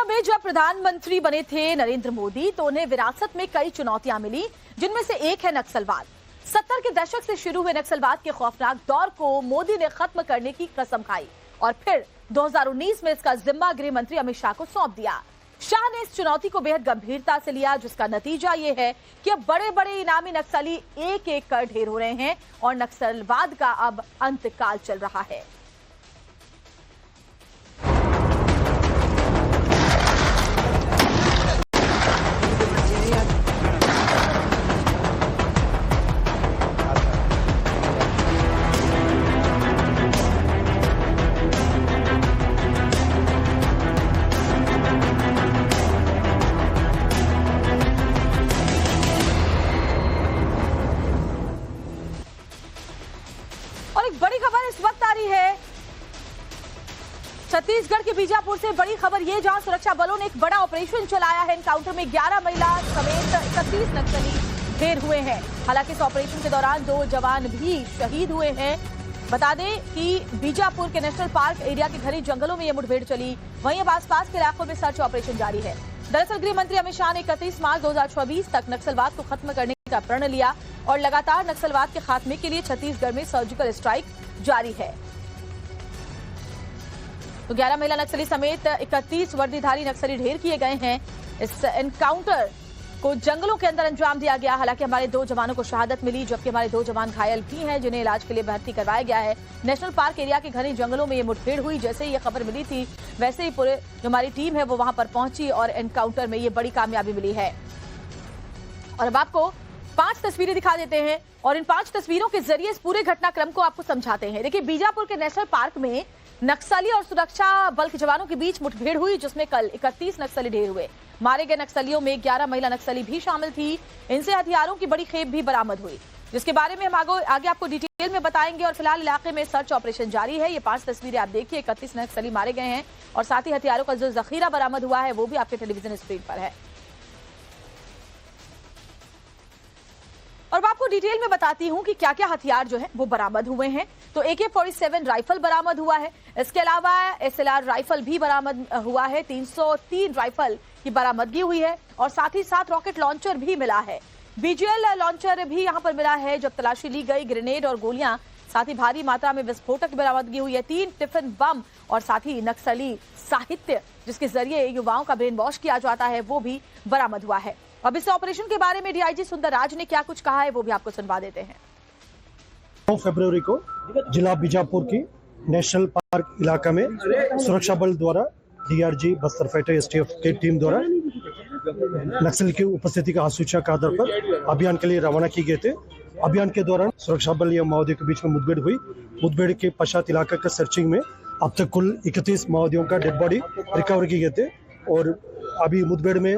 2014 में जब प्रधानमंत्री बने थे नरेंद्र मोदी तो उन्हें विरासत में कई चुनौतियां मिली, जिनमें से एक है नक्सलवाद। 70 के दशक से शुरू हुए नक्सलवाद के खौफनाक दौर को मोदी ने खत्म करने की कसम खाई और फिर 2019 में इसका जिम्मा गृह मंत्री अमित शाह को सौंप दिया। शाह ने इस चुनौती को बेहद गंभीरता से लिया, जिसका नतीजा ये है कि अब बड़े बड़े इनामी नक्सली एक एक कर ढेर हो रहे हैं और नक्सलवाद का अब अंतकाल चल रहा है। और एक बड़ी खबर इस वक्त आ रही है छत्तीसगढ़ के बीजापुर से। बड़ी खबर ये, जहां सुरक्षा बलों ने एक बड़ा ऑपरेशन चलाया है। एनकाउंटर में 11 महिला समेत 31 नक्सली ढेर हुए हैं। हालांकि इस ऑपरेशन के दौरान 2 जवान भी शहीद हुए हैं। बता दें कि बीजापुर के नेशनल पार्क एरिया के घने जंगलों में यह मुठभेड़ चली। वहीं अब आसपास के इलाकों में सर्च ऑपरेशन जारी है। दरअसल गृह मंत्री अमित शाह ने 31 मार्च 2024 तक नक्सलवाद को खत्म करने का प्रण लिया और लगातार नक्सलवाद के खात्मे के लिए छत्तीसगढ़ में सर्जिकल स्ट्राइक जारी है। तो 11 महिला नक्सली समेत 31 वर्दीधारी नक्सली ढेर किए गए हैं। इस एनकाउंटर को जंगलों के अंदर अंजाम दिया गया। हालांकि हमारे 2 जवानों को शहादत मिली, जबकि हमारे 2 जवान घायल भी हैं, जिन्हें इलाज के लिए भर्ती करवाया गया है। नेशनल पार्क एरिया के घने जंगलों में ये मुठभेड़ हुई। जैसे ही ये खबर मिली थी, वैसे ही पूरे जो हमारी टीम है वो वहां पर पहुंची और एनकाउंटर में ये बड़ी कामयाबी मिली है। और अब आपको 5 तस्वीरें दिखा देते हैं और इन 5 तस्वीरों के जरिए इस पूरे घटनाक्रम को आपको समझाते हैं। देखिए, बीजापुर के नेशनल पार्क में नक्सली और सुरक्षा बल के जवानों के बीच मुठभेड़ हुई, जिसमें कल 31 नक्सली ढेर हुए। मारे गए नक्सलियों में 11 महिला नक्सली भी शामिल थी। इनसे हथियारों की बड़ी खेप भी बरामद हुई, जिसके बारे में हम आगे आपको डिटेल में बताएंगे। और फिलहाल इलाके में सर्च ऑपरेशन जारी है। ये 5 तस्वीरें आप देखिए, 31 नक्सली मारे गए हैं और साथ ही हथियारों का जो जखीरा बरामद हुआ है वो भी आपके टेलीविजन स्क्रीन पर है। और मैं आपको डिटेल में बताती हूं कि क्या क्या हथियार जो है वो बरामद हुए हैं। तो AK-47 राइफल बरामद हुआ है। इसके अलावा SLR राइफल भी बरामद हुआ है। 303 राइफल की बरामदगी हुई है और साथ ही साथ रॉकेट लॉन्चर भी मिला है। BGL लॉन्चर भी यहां पर मिला है जब तलाशी ली गई। ग्रेनेड और गोलियां, साथ ही भारी मात्रा में विस्फोटक की बरामदगी हुई है। 3 टिफिन बम और साथ ही नक्सली साहित्य, जिसके जरिए युवाओं का ब्रेन वॉश किया जाता है, वो भी बरामद हुआ है। अब इस ऑपरेशन के बारे में DIG सुंदरराज ने क्या कुछ कहा है वो भी आपको सुनवा देते हैं। 9 फरवरी को जिला बीजापुर की नेशनल पार्क इलाका में सुरक्षा बल द्वारा DRG बस्तर फाइटर STF की टीम द्वारा नक्सल की उपस्थिति का सूचना के आधार पर अभियान के लिए रवाना किए गए थे। अभियान के दौरान सुरक्षा बल या माओवादियों के बीच में मुठभेड़ हुई। मुठभेड़ के पश्चात इलाका का सर्चिंग में अब तक कुल 31 माओवादियों का डेड बॉडी रिकवर किए गए थे और अभी मुठभेड़ में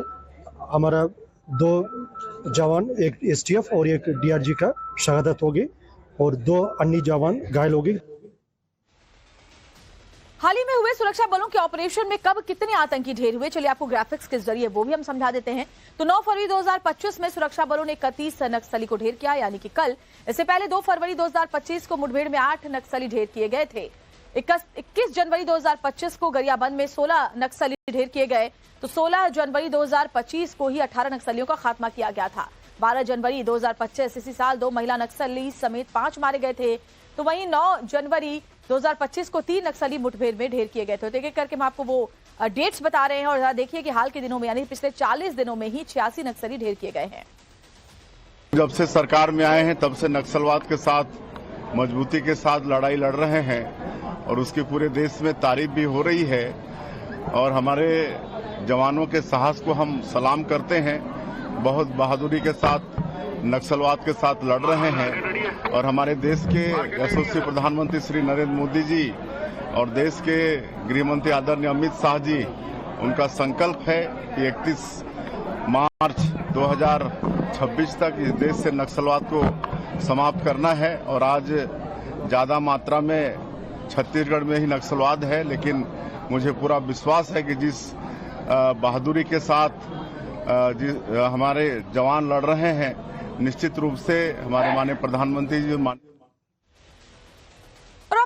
हमारा 2 जवान, एक STF और एक DRG का शहादत हो गई और 2 अन्य जवान घायल हो गए। हाल ही में हुए सुरक्षा बलों के ऑपरेशन में कब कितने आतंकी ढेर हुए, चलिए आपको ग्राफिक्स के जरिए वो भी हम समझा देते हैं। तो 9 फरवरी 2025 में सुरक्षा बलों ने 31 नक्सली को ढेर किया, यानी कि कल। इससे पहले 2 फरवरी 2025 को मुठभेड़ में 8 नक्सली ढेर किए गए थे। 21 जनवरी 2025 को गरियाबंद में 16 नक्सली ढेर किए गए। तो 16 जनवरी 2025 को ही 18 नक्सलियों का खात्मा किया गया था। 12 जनवरी 2025 इसी साल 2 महिला नक्सली समेत 5 मारे गए थे। तो वहीं 9 जनवरी 2025 को 3 नक्सली मुठभेड़ में ढेर किए गए थे। तो एक एक करके हम आपको वो डेट्स बता रहे हैं और देखिए कि हाल के दिनों में, यानी पिछले 40 दिनों में ही 86 नक्सली ढेर किए गए हैं। जब से सरकार में आए हैं तब से नक्सलवाद के साथ मजबूती के साथ लड़ाई लड़ रहे हैं और उसकी पूरे देश में तारीफ भी हो रही है और हमारे जवानों के साहस को हम सलाम करते हैं। बहुत बहादुरी के साथ नक्सलवाद के साथ लड़ रहे हैं और हमारे देश के यशस्वी प्रधानमंत्री श्री नरेंद्र मोदी जी और देश के गृह मंत्री आदरणीय अमित शाह जी, उनका संकल्प है कि 31 मार्च 2026 तक इस देश से नक्सलवाद को समाप्त करना है। और आज ज्यादा मात्रा में छत्तीसगढ़ में ही नक्सलवाद है, लेकिन मुझे पूरा विश्वास है कि जिस बहादुरी के साथ हमारे जवान लड़ रहे हैं, निश्चित रूप से हमारे माननीय प्रधानमंत्री जी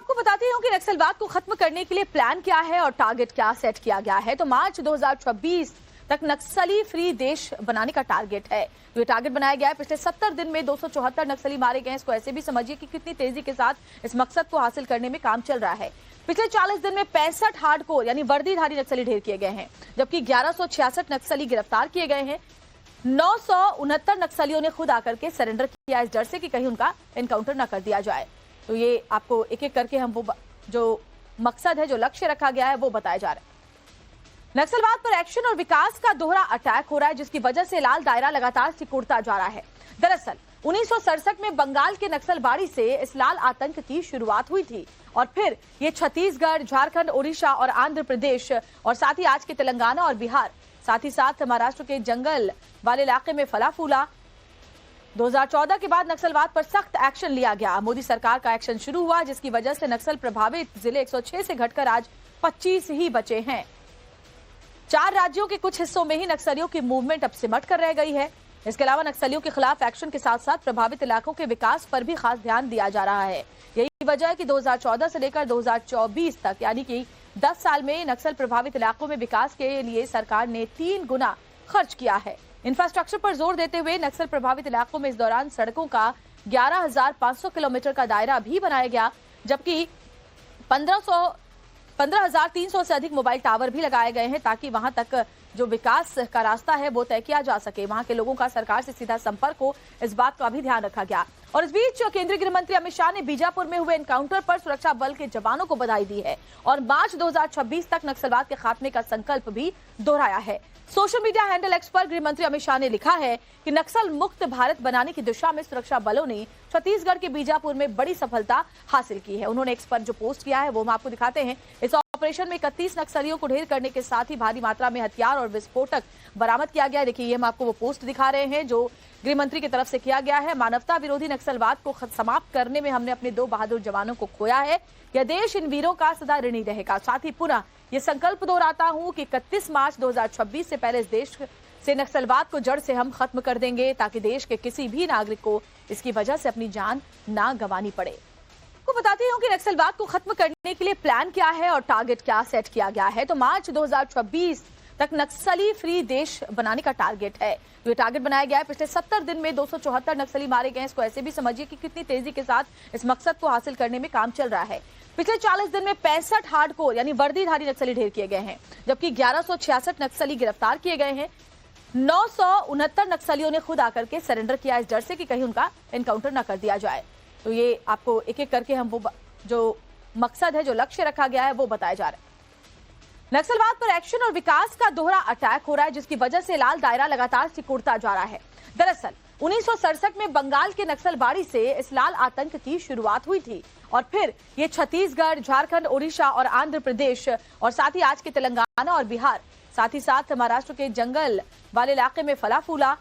आपको बताती हूँ कि नक्सलवाद को खत्म करने के लिए प्लान क्या है और टारगेट क्या सेट किया गया है। तो मार्च 2026 तक नक्सली फ्री देश बनाने का टारगेट है। तो ये टारगेट बनाया गया है। पिछले 70 दिन में 274 नक्सली मारे गए हैं। इसको ऐसे भी समझिए कि कितनी तेजी के साथ इस मकसद को हासिल करने में काम चल रहा है। पिछले 40 दिन में 65 हार्डकोर यानी वर्दीधारी नक्सली ढेर किए गए हैं, जबकि 1166 नक्सली गिरफ्तार किए गए हैं। 969 नक्सलियों ने खुद आकर के सरेंडर किया इस डर से कि कहीं उनका एनकाउंटर न कर दिया जाए। तो ये आपको एक एक करके हम वो जो मकसद है, जो लक्ष्य रखा गया है, वो बताया जा रहा है। नक्सलवाद पर एक्शन और विकास का दोहरा अटैक हो रहा है, जिसकी वजह से लाल दायरा लगातार सिकुड़ता जा रहा है। दरअसल 1967 में बंगाल के नक्सलबाड़ी से इस लाल आतंक की शुरुआत हुई थी और फिर ये छत्तीसगढ़, झारखंड, ओडिशा और आंध्र प्रदेश और साथ ही आज के तेलंगाना और बिहार, साथ ही साथ महाराष्ट्र के जंगल वाले इलाके में फला फूला। 2014 के बाद नक्सलवाद पर सख्त एक्शन लिया गया। मोदी सरकार का एक्शन शुरू हुआ, जिसकी वजह से नक्सल प्रभावित जिले 106 से घटकर आज 25 ही बचे हैं। 4 राज्यों के कुछ हिस्सों में ही नक्सलियों की मूवमेंट अब सिमट कर रह गई है। इसके अलावा नक्सलियों के खिलाफ एक्शन के साथ साथ प्रभावित इलाकों के विकास पर भी खास ध्यान दिया जा रहा है। यही वजह है कि 2014 से लेकर 2024 तक यानी कि 10 साल में नक्सल प्रभावित इलाकों में विकास के लिए सरकार ने 3 गुना खर्च किया है। इंफ्रास्ट्रक्चर पर जोर देते हुए नक्सल प्रभावित इलाकों में इस दौरान सड़कों का 11,500 किलोमीटर का दायरा भी बनाया गया, जबकि 15,300 से अधिक मोबाइल टावर भी लगाए गए हैं, ताकि वहां तक जो विकास का रास्ता है वो तय किया जा सके। वहां के लोगों का सरकार से सीधा संपर्क हो, इस बात का भी ध्यान रखा गया। और इस बीच केंद्रीय गृह मंत्री अमित शाह ने बीजापुर में हुए एनकाउंटर पर सुरक्षा बल के जवानों को बधाई दी है और मार्च 2026 तक नक्सलवाद के खात्मे का संकल्प भी दोहराया है। सोशल मीडिया हैंडल एक्स पर गृह मंत्री अमित शाह ने लिखा है कि नक्सल मुक्त भारत बनाने की दिशा में सुरक्षा बलों ने छत्तीसगढ़ के बीजापुर में बड़ी सफलता हासिल की है। उन्होंने एक्स पर जो पोस्ट किया है वो हम आपको दिखाते हैं। इस ऑपरेशन में 31 नक्सलियों को ढेर करने के साथ ही भारी मात्रा में हथियार और विस्फोटक बरामद किया गया। देखिए, ये हम आपको वो पोस्ट दिखा रहे हैं जो गृह मंत्री की तरफ से किया गया है। मानवता विरोधी नक्सलवाद को समाप्त करने में हमने अपने 2 बहादुर जवानों को खोया है। यह देश इन वीरों का सदा ऋणी रहेगा। साथ ही पुनः ये संकल्प दोहराता हूं कि 31 मार्च 2026 से पहले इस देश से नक्सलवाद को जड़ से हम खत्म कर देंगे, ताकि देश के किसी भी नागरिक को इसकी वजह से अपनी जान ना गंवानी पड़े। आपको बताती हूँ कि नक्सलवाद को खत्म करने के लिए प्लान क्या है और टारगेट क्या सेट किया गया है। तो मार्च 2026 तक नक्सली फ्री देश बनाने का टारगेट है। तो ये टारगेट बनाया गया है। पिछले 70 दिन में 274 नक्सली मारे गए हैं। इसको ऐसे भी समझिए कि कितनी तेजी के साथ इस मकसद को हासिल करने में काम चल रहा है। पिछले 40 दिन में 65 हार्डकोर यानी वर्दीधारी नक्सली ढेर किए गए हैं, जबकि 1166 नक्सली गिरफ्तार किए गए हैं। 969 नक्सलियों ने खुद आकर के सरेंडर किया इस डर से कि कहीं उनका एनकाउंटर न कर दिया जाए। तो ये आपको एक एक करके हम वो जो मकसद है, जो लक्ष्य रखा गया है, वो बताया जा रहा है। नक्सलवाद पर एक्शन और विकास का दोहरा अटैक हो रहा है, जिसकी वजह से लाल दायरा लगातार सिकुड़ता जा रहा है। दरअसल 1967 में बंगाल के नक्सलबाड़ी से इस लाल आतंक की शुरुआत हुई थी और फिर ये छत्तीसगढ़, झारखंड, ओडिशा और आंध्र प्रदेश और साथ ही आज के तेलंगाना और बिहार, साथ ही साथ महाराष्ट्र के जंगल वाले इलाके में फला फूला।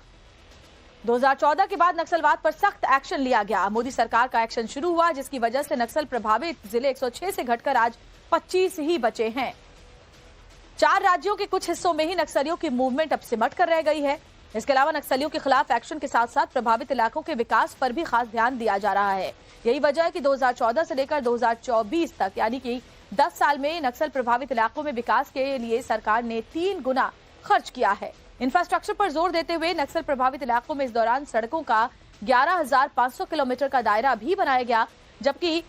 2014 के बाद नक्सलवाद पर सख्त एक्शन लिया गया। मोदी सरकार का एक्शन शुरू हुआ, जिसकी वजह से नक्सल प्रभावित जिले 106 से घटकर आज 25 ही बचे हैं। 4 राज्यों के कुछ हिस्सों में ही नक्सलियों की मूवमेंट अब सिमट कर रह गई है। इसके अलावा नक्सलियों के खिलाफ एक्शन के साथ साथ प्रभावित इलाकों के विकास पर भी खास ध्यान दिया जा रहा है। यही वजह है कि 2014 से लेकर 2024 तक यानी कि 10 साल में नक्सल प्रभावित इलाकों में विकास के लिए सरकार ने 3 गुना खर्च किया है। इंफ्रास्ट्रक्चर पर जोर देते हुए नक्सल प्रभावित इलाकों में इस दौरान सड़कों का 11,500 किलोमीटर का दायरा भी बनाया गया, जबकि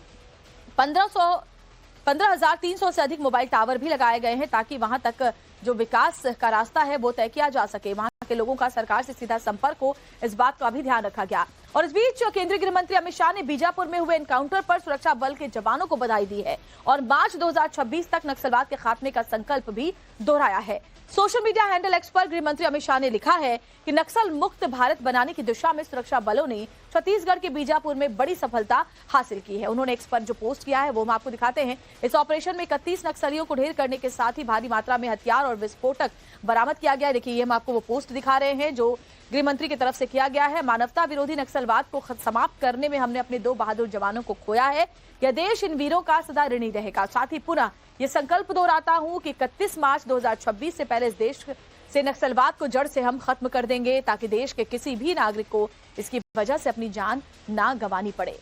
15,300 से अधिक मोबाइल टावर भी लगाए गए हैं, ताकि वहां तक जो विकास का रास्ता है वो तय किया जा सके। वहां के लोगों का सरकार से सीधा संपर्क हो, इस बात का भी ध्यान रखा गया। और इस बीच केंद्रीय गृह मंत्री अमित शाह ने बीजापुर में हुए एनकाउंटर पर सुरक्षा बल के जवानों को बधाई दी है और मार्च 2026 तक नक्सलवाद के खात्मे का संकल्प भी दोहराया है। सोशल मीडिया हैंडल एक्स पर गृह मंत्री अमित शाह ने लिखा है कि नक्सल मुक्त भारत बनाने की दिशा में सुरक्षा बलों ने छत्तीसगढ़ के बीजापुर में बड़ी सफलता हासिल की है। उन्होंने एक्स पर जो पोस्ट किया है वो हम आपको दिखाते हैं। इस ऑपरेशन में 31 नक्सलियों को ढेर करने के साथ ही भारी मात्रा में हथियार और विस्फोटक बरामद किया गया। देखिए, ये हम आपको वो पोस्ट दिखा रहे हैं जो गृह मंत्री की तरफ से किया गया है। मानवता विरोधी नक्सलवाद को समाप्त करने में हमने अपने 2 बहादुर जवानों को खोया है। यह देश इन वीरों का सदा ऋणी रहेगा। साथ ही पुनः ये संकल्प दोहराता हूं कि 31 मार्च 2026 से पहले इस देश से नक्सलवाद को जड़ से हम खत्म कर देंगे, ताकि देश के किसी भी नागरिक को इसकी वजह से अपनी जान ना गंवानी पड़े।